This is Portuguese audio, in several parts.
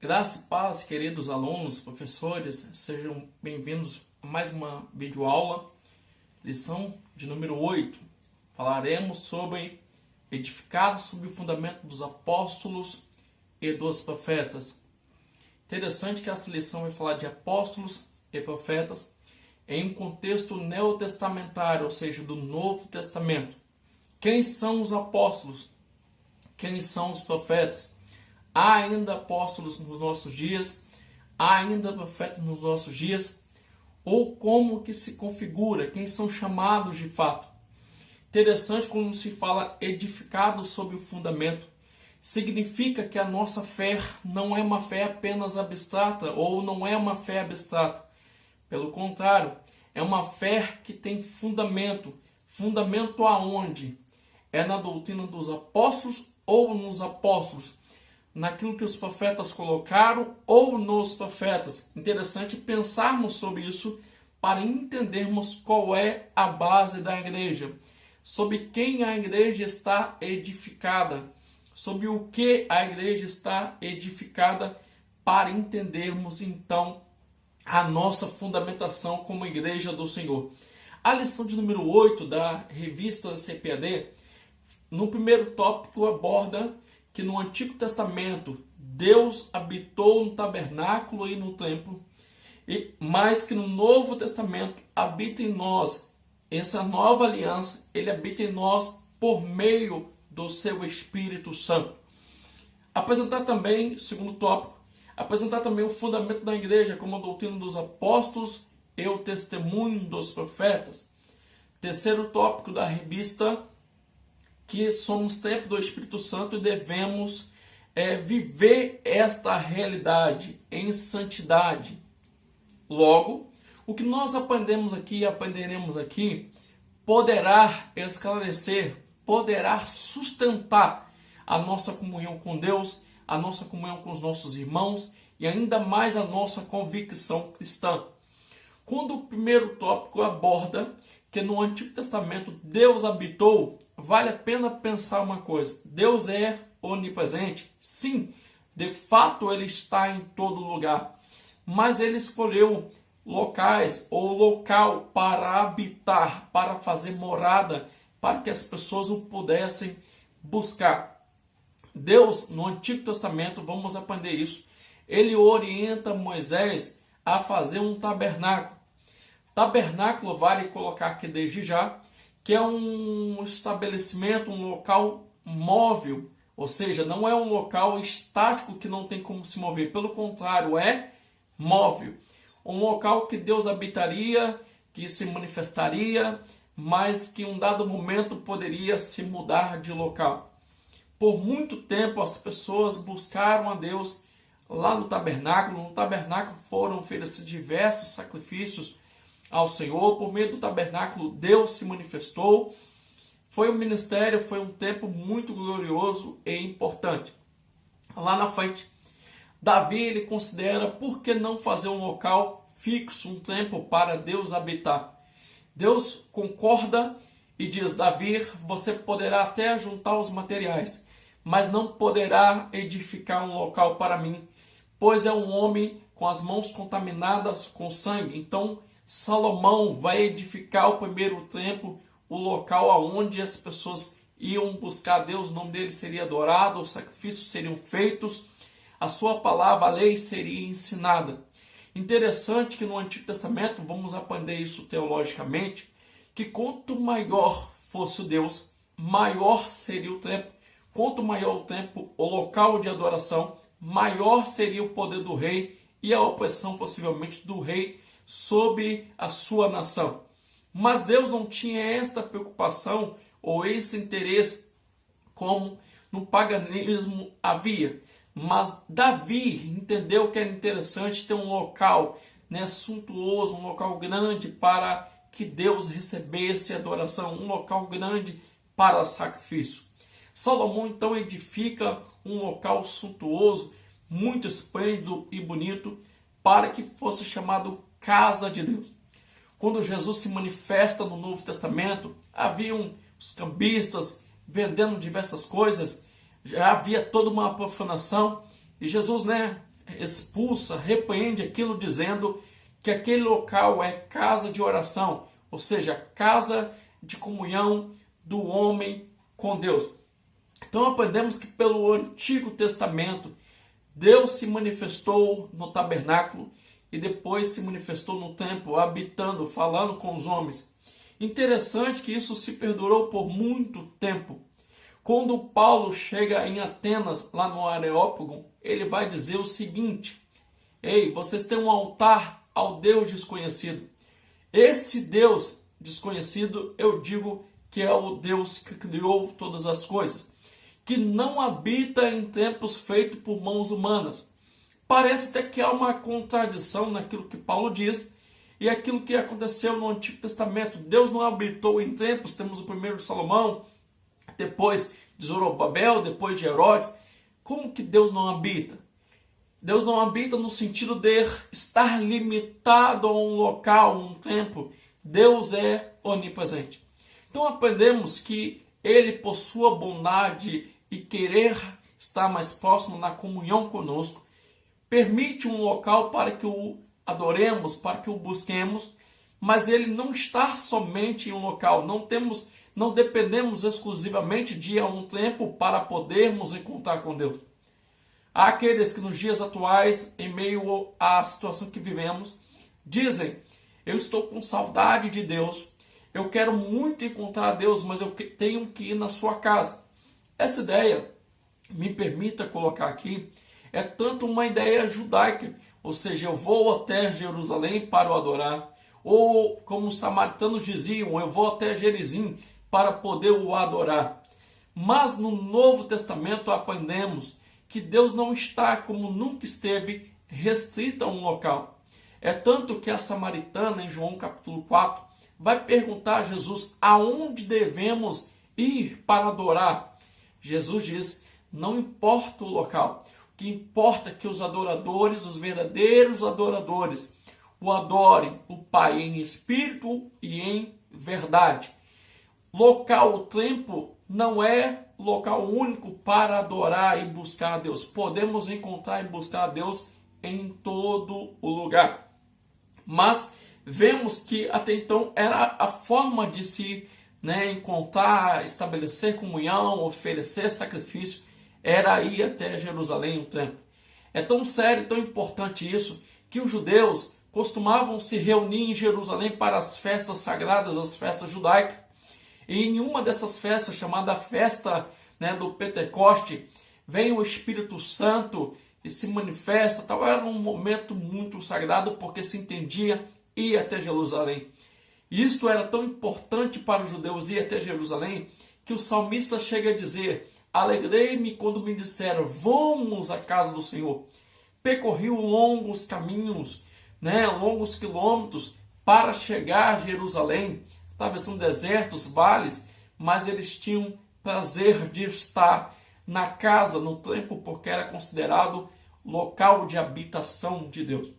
Graça e paz, queridos alunos, professores, sejam bem-vindos a mais uma videoaula, lição de número 8. Falaremos sobre edificados sobre o fundamento dos apóstolos e dos profetas. Interessante que essa lição vai falar de apóstolos e profetas em um contexto neotestamentário, ou seja, do Novo Testamento. Quem são os apóstolos? Quem são os profetas? Há ainda apóstolos nos nossos dias? Há ainda profetas nos nossos dias? Ou como que se configura? Quem são chamados de fato? Interessante quando se fala edificados sobre o fundamento. Significa que a nossa fé não é uma fé apenas abstrata ou não é uma fé abstrata. Pelo contrário, é uma fé que tem fundamento. Fundamento aonde? É na doutrina dos apóstolos ou nos apóstolos? Naquilo que os profetas colocaram ou nos profetas? Interessante pensarmos sobre isso para entendermos qual é a base da igreja. Sobre quem a igreja está edificada. Sobre o que a igreja está edificada, para entendermos então a nossa fundamentação como igreja do Senhor. A lição de número 8 da revista CPAD, no primeiro tópico aborda que no Antigo Testamento Deus habitou no tabernáculo e no templo, mas que no Novo Testamento habita em nós. Essa nova aliança, ele habita em nós por meio do seu Espírito Santo. Apresentar também, segundo tópico, apresentar também o fundamento da igreja como a doutrina dos apóstolos e o testemunho dos profetas. Terceiro tópico da revista, que somos templo do Espírito Santo e devemos viver esta realidade em santidade. Logo, o que nós aprenderemos aqui, poderá esclarecer, poderá sustentar a nossa comunhão com Deus, a nossa comunhão com os nossos irmãos e ainda mais a nossa convicção cristã. Quando o primeiro tópico aborda que no Antigo Testamento Deus habitou, vale a pena pensar uma coisa: Deus é onipresente? Sim, de fato ele está em todo lugar, mas ele escolheu locais ou local para habitar, para fazer morada, para que as pessoas o pudessem buscar. Deus, no Antigo Testamento, vamos aprender isso, ele orienta Moisés a fazer um tabernáculo. Tabernáculo, vale colocar aqui desde já, que é um estabelecimento, um local móvel, ou seja, não é um local estático que não tem como se mover, pelo contrário, é móvel. Um local que Deus habitaria, que se manifestaria, mas que em um dado momento poderia se mudar de local. Por muito tempo as pessoas buscaram a Deus lá no tabernáculo. No tabernáculo foram oferecidos diversos sacrifícios ao Senhor. Por meio do tabernáculo Deus se manifestou. Foi um ministério, foi um tempo muito glorioso e importante. Lá na frente, Davi ele considera por que não fazer um local fixo, um templo para Deus habitar. Deus concorda e diz: Davi, você poderá até juntar os materiais, mas não poderá edificar um local para mim, pois é um homem com as mãos contaminadas com sangue. Então Salomão vai edificar o primeiro templo, o local aonde as pessoas iam buscar Deus, o nome dele seria adorado, os sacrifícios seriam feitos, a sua palavra, a lei seria ensinada. Interessante que no Antigo Testamento, vamos aprender isso teologicamente, que quanto maior fosse o Deus, maior seria o templo. Quanto maior o templo, o local de adoração, maior seria o poder do rei e a opressão possivelmente do rei sobre a sua nação. Mas Deus não tinha esta preocupação ou esse interesse como no paganismo havia. Mas Davi entendeu que era interessante ter um local suntuoso, um local grande para que Deus recebesse adoração, um local grande para sacrifício. Salomão então edifica um local suntuoso, muito esplêndido e bonito, para que fosse chamado Casa de Deus. Quando Jesus se manifesta no Novo Testamento, haviam os cambistas vendendo diversas coisas, já havia toda uma profanação, e Jesus, expulsa, repreende aquilo dizendo que aquele local é casa de oração, ou seja, casa de comunhão do homem com Deus. Então aprendemos que pelo Antigo Testamento, Deus se manifestou no tabernáculo e depois se manifestou no templo, habitando, falando com os homens. Interessante que isso se perdurou por muito tempo. Quando Paulo chega em Atenas, lá no Areópago, ele vai dizer o seguinte: ei, vocês têm um altar ao Deus desconhecido. Esse Deus desconhecido, eu digo que é o Deus que criou todas as coisas, que não habita em templos feitos por mãos humanas. Parece até que há uma contradição naquilo que Paulo diz e aquilo que aconteceu no Antigo Testamento. Deus não habitou em templos. Temos o primeiro de Salomão, depois de Zorobabel, depois de Herodes. Como que Deus não habita? Deus não habita no sentido de estar limitado a um local, um templo. Deus é onipresente. Então aprendemos que Ele, por sua bondade e querer estar mais próximo na comunhão conosco, permite um local para que o adoremos, para que o busquemos, mas Ele não está somente em um local. Não dependemos exclusivamente de ir a um templo para podermos encontrar com Deus. Há aqueles que nos dias atuais, em meio à situação que vivemos, dizem: eu estou com saudade de Deus, eu quero muito encontrar Deus, mas eu tenho que ir na sua casa. Essa ideia, me permita colocar aqui, é tanto uma ideia judaica, ou seja, eu vou até Jerusalém para o adorar, ou como os samaritanos diziam, eu vou até Gerizim para poder o adorar. Mas no Novo Testamento aprendemos que Deus não está, como nunca esteve, restrito a um local. É tanto que a samaritana, em João capítulo 4, vai perguntar a Jesus aonde devemos ir para adorar. Jesus diz: não importa o local, o que importa é que os adoradores, os verdadeiros adoradores, o adorem o Pai em espírito e em verdade. Local, o templo, não é local único para adorar e buscar a Deus. Podemos encontrar e buscar a Deus em todo o lugar. Mas vemos que até então era a forma de se encontrar, estabelecer comunhão, oferecer sacrifício, era ir até Jerusalém, o templo. É tão sério, tão importante isso, que os judeus costumavam se reunir em Jerusalém para as festas sagradas, as festas judaicas. E em uma dessas festas, chamada festa do Pentecoste, vem o Espírito Santo e se manifesta. Era um momento muito sagrado, porque se entendia ir até Jerusalém. Isto era tão importante para os judeus ir até Jerusalém, que o salmista chega a dizer: alegrei-me quando me disseram, vamos à casa do Senhor. Percorri longos caminhos, longos quilômetros para chegar a Jerusalém. Talvez são desertos, vales, mas eles tinham prazer de estar na casa, no templo, porque era considerado local de habitação de Deus.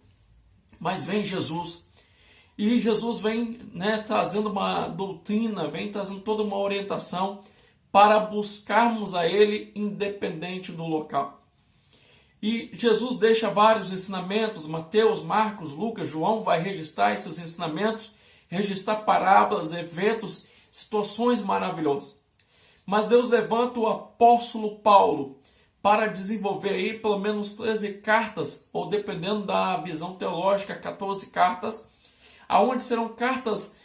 Mas vem Jesus, e Jesus vem trazendo uma doutrina, vem trazendo toda uma orientação para buscarmos a Ele independente do local. E Jesus deixa vários ensinamentos. Mateus, Marcos, Lucas, João vai registrar esses ensinamentos, registrar parábolas, eventos, situações maravilhosas. Mas Deus levanta o apóstolo Paulo para desenvolver aí pelo menos 13 cartas, ou dependendo da visão teológica, 14 cartas, aonde serão cartas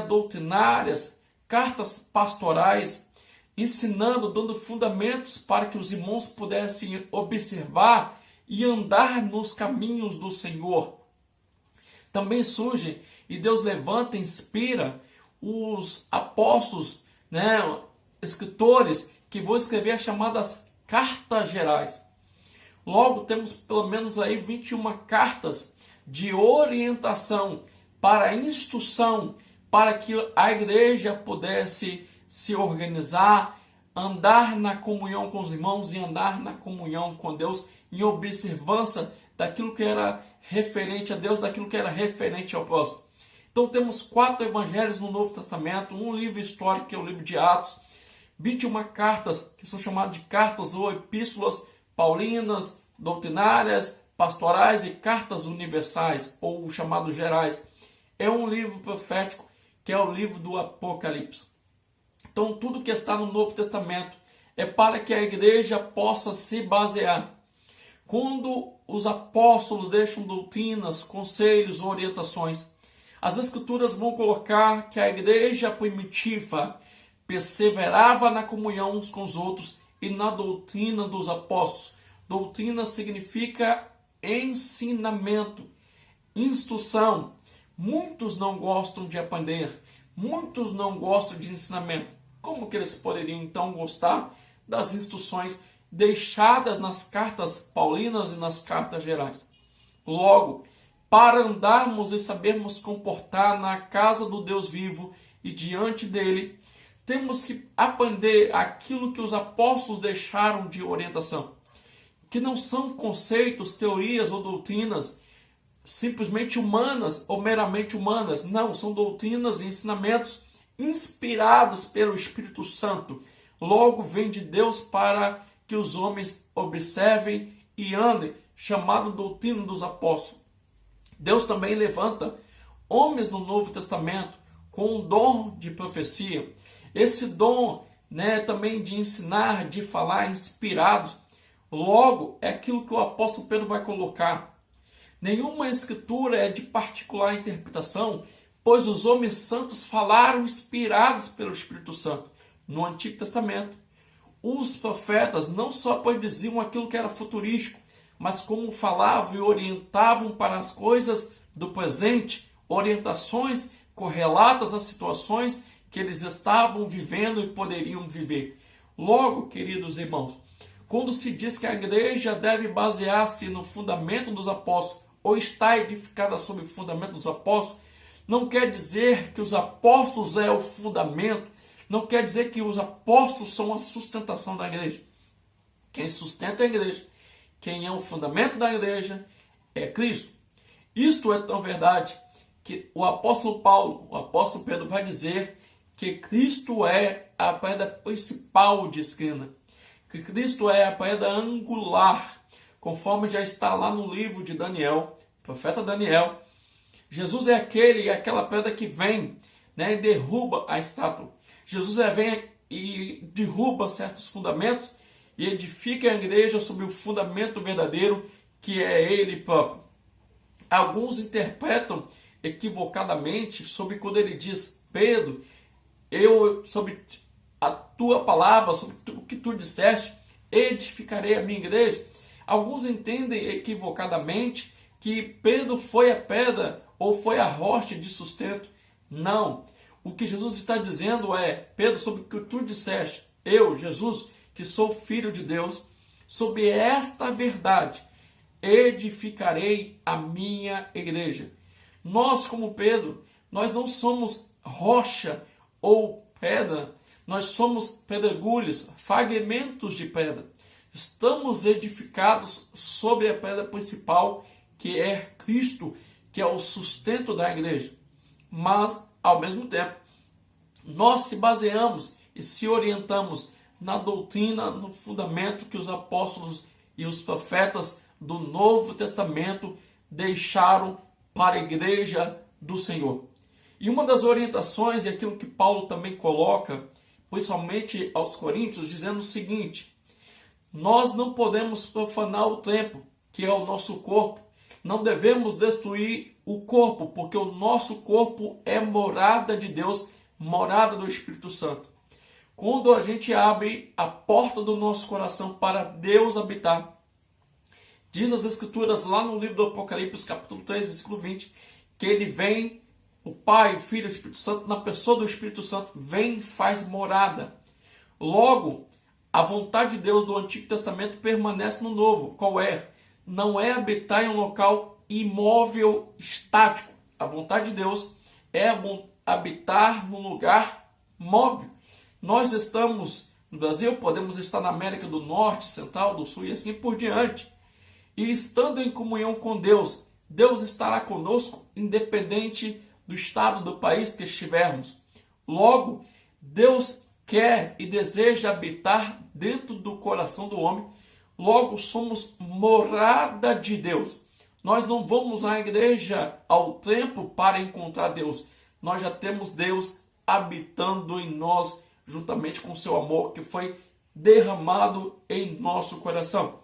doutrinárias, cartas pastorais, ensinando, dando fundamentos para que os irmãos pudessem observar e andar nos caminhos do Senhor. Também surge, e Deus levanta, inspira os apóstolos, escritores, que vão escrever as chamadas cartas gerais. Logo, temos pelo menos aí 21 cartas de orientação para instrução, para que a igreja pudesse se organizar, andar na comunhão com os irmãos e andar na comunhão com Deus, em observância daquilo que era referente a Deus, daquilo que era referente ao próximo. Então temos 4 evangelhos no Novo Testamento, um livro histórico, que é o livro de Atos, 21 cartas, que são chamadas de cartas ou epístolas paulinas, doutrinárias, pastorais e cartas universais, ou chamados gerais. É um livro profético, que é o livro do Apocalipse. Então, tudo que está no Novo Testamento é para que a igreja possa se basear. Quando os apóstolos deixam doutrinas, conselhos, orientações, as Escrituras vão colocar que a igreja primitiva perseverava na comunhão uns com os outros e na doutrina dos apóstolos. Doutrina significa ensinamento, instrução. Muitos não gostam de aprender, muitos não gostam de ensinamento. Como que eles poderiam então gostar das instruções deixadas nas cartas paulinas e nas cartas gerais? Logo, para andarmos e sabermos comportar na casa do Deus vivo e diante dele, temos que aprender aquilo que os apóstolos deixaram de orientação, que não são conceitos, teorias ou doutrinas simplesmente humanas ou meramente humanas. Não, são doutrinas e ensinamentos inspirados pelo Espírito Santo. Logo, vem de Deus para que os homens observem e andem, chamado doutrina dos apóstolos. Deus também levanta homens no Novo Testamento com o dom de profecia. Esse dom, também de ensinar, de falar, inspirados. Logo, é aquilo que o apóstolo Pedro vai colocar. Nenhuma escritura é de particular interpretação, pois os homens santos falaram inspirados pelo Espírito Santo. No Antigo Testamento, os profetas não só prediziam aquilo que era futurístico, mas como falavam e orientavam para as coisas do presente, orientações correlatas às situações que eles estavam vivendo e poderiam viver. Logo, queridos irmãos, quando se diz que a igreja deve basear-se no fundamento dos apóstolos, ou está edificada sobre o fundamento dos apóstolos, não quer dizer que os apóstolos é o fundamento, não quer dizer que os apóstolos são a sustentação da igreja. Quem sustenta a igreja, quem é o fundamento da igreja, é Cristo. Isto é tão verdade que o apóstolo Paulo, o apóstolo Pedro vai dizer que Cristo é a pedra principal de esquina, que Cristo é a pedra angular, conforme já está lá no livro de Daniel, profeta Daniel. Jesus é aquela pedra que vem, e derruba a estátua. Jesus vem e derruba certos fundamentos e edifica a igreja sobre o fundamento verdadeiro, que é Ele próprio. Alguns interpretam equivocadamente sobre quando ele diz: Pedro, eu, sobre a tua palavra, sobre o que tu disseste, edificarei a minha igreja. Alguns entendem equivocadamente que Pedro foi a pedra ou foi a rocha de sustento. Não. O que Jesus está dizendo é: Pedro, sobre o que tu disseste, eu, Jesus, que sou filho de Deus, sobre esta verdade edificarei a minha igreja. Nós, como Pedro, nós não somos rocha ou pedra, nós somos pedregulhos, fragmentos de pedra. Estamos edificados sobre a pedra principal, que é Cristo, que é o sustento da igreja. Mas, ao mesmo tempo, nós se baseamos e se orientamos na doutrina, no fundamento que os apóstolos e os profetas do Novo Testamento deixaram para a igreja do Senhor. E uma das orientações, e aquilo que Paulo também coloca, principalmente aos Coríntios, dizendo o seguinte: nós não podemos profanar o templo, que é o nosso corpo. Não devemos destruir o corpo, porque o nosso corpo é morada de Deus, morada do Espírito Santo. Quando a gente abre a porta do nosso coração para Deus habitar, diz as Escrituras lá no livro do Apocalipse, capítulo 3, versículo 20, que ele vem, o Pai, o Filho e o Espírito Santo, na pessoa do Espírito Santo, vem e faz morada. Logo, a vontade de Deus do Antigo Testamento permanece no Novo. Qual é? Não é habitar em um local imóvel, estático. A vontade de Deus é habitar num lugar móvel. Nós estamos no Brasil, podemos estar na América do Norte, Central, do Sul e assim por diante. E estando em comunhão com Deus, Deus estará conosco independente do estado do país que estivermos. Logo, Deus quer e deseja habitar dentro do coração do homem Logo, somos morada de Deus. Nós não vamos à igreja, ao templo, para encontrar Deus. Nós já temos Deus habitando em nós, juntamente com o seu amor que foi derramado em nosso coração.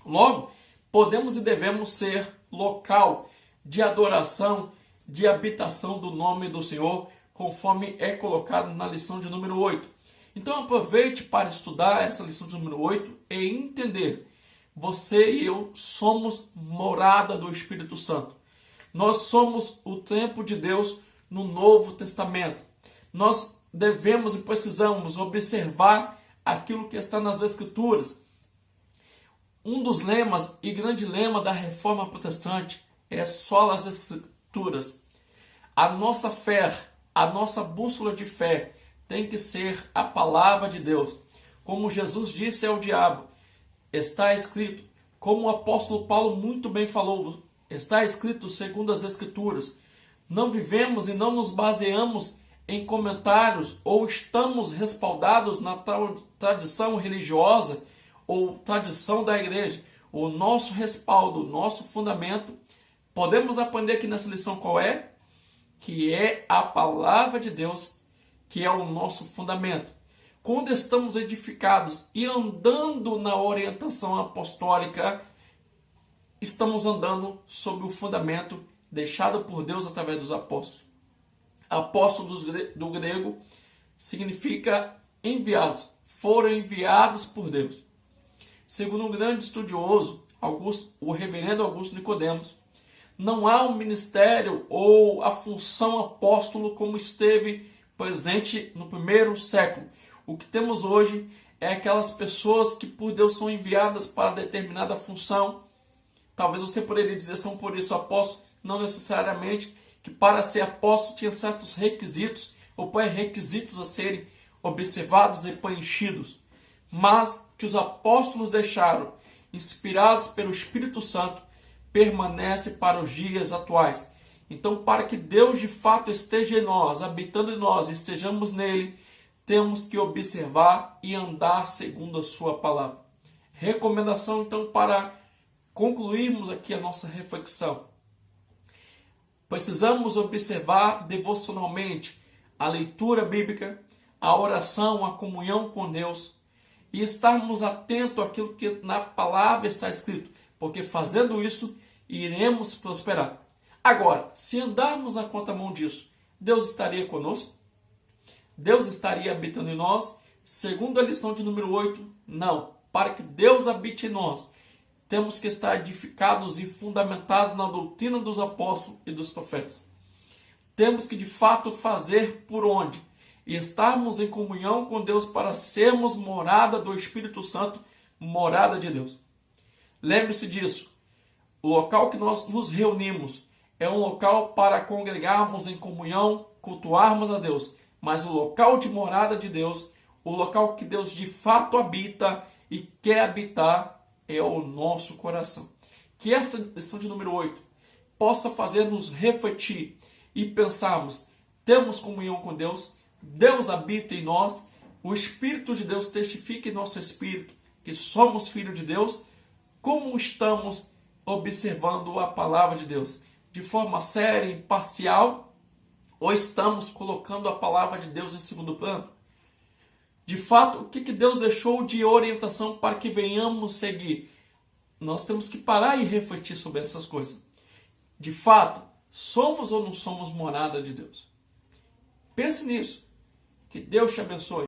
Logo, podemos e devemos ser local de adoração, de habitação do nome do Senhor, conforme é colocado na lição de número 8. Então aproveite para estudar essa lição de número 8 e entender. Você e eu somos morada do Espírito Santo. Nós somos o templo de Deus no Novo Testamento. Nós devemos e precisamos observar aquilo que está nas Escrituras. Um dos lemas e grande lema da Reforma Protestante é só as Escrituras. A nossa fé, a nossa bússola de fé tem que ser a palavra de Deus. Como Jesus disse ao diabo, está escrito, como o apóstolo Paulo muito bem falou, está escrito segundo as Escrituras. Não vivemos e não nos baseamos em comentários ou estamos respaldados na tradição religiosa ou tradição da igreja. O nosso respaldo, o nosso fundamento, podemos aprender aqui nessa lição qual é? Que é a palavra de Deus, que é o nosso fundamento. Quando estamos edificados e andando na orientação apostólica, estamos andando sobre o fundamento deixado por Deus através dos apóstolos. Apóstolos do grego significa enviados, foram enviados por Deus. Segundo um grande estudioso, o reverendo Augusto Nicodemos, não há um ministério ou a função apóstolo como esteve presente no primeiro século. O que temos hoje é aquelas pessoas que por Deus são enviadas para determinada função. Talvez você poderia dizer são por isso apóstolos, não necessariamente, que para ser apóstolo tinha certos requisitos ou pré-requisitos a serem observados e preenchidos, mas que os apóstolos deixaram, inspirados pelo Espírito Santo, permanece para os dias atuais. Então, para que Deus de fato esteja em nós, habitando em nós, estejamos nele, temos que observar e andar segundo a sua palavra. Recomendação, então, para concluirmos aqui a nossa reflexão. Precisamos observar devocionalmente a leitura bíblica, a oração, a comunhão com Deus e estarmos atentos àquilo que na palavra está escrito, porque fazendo isso, iremos prosperar. Agora, se andarmos na contramão disso, Deus estaria conosco? Deus estaria habitando em nós? Segundo a lição de número 8, não. Para que Deus habite em nós, temos que estar edificados e fundamentados na doutrina dos apóstolos e dos profetas. Temos que de fato fazer por onde? E estarmos em comunhão com Deus para sermos morada do Espírito Santo, morada de Deus. Lembre-se disso. O local que nós nos reunimos é um local para congregarmos em comunhão, cultuarmos a Deus. Mas o local de morada de Deus, o local que Deus de fato habita e quer habitar, é o nosso coração. Que esta lição de número 8 possa fazer-nos refletir e pensarmos, temos comunhão com Deus, Deus habita em nós, o Espírito de Deus testifica em nosso espírito que somos filhos de Deus. Como estamos observando a palavra de Deus? De forma séria, imparcial, ou estamos colocando a palavra de Deus em segundo plano? De fato, o que Deus deixou de orientação para que venhamos seguir? Nós temos que parar e refletir sobre essas coisas. De fato, somos ou não somos morada de Deus? Pense nisso. Que Deus te abençoe.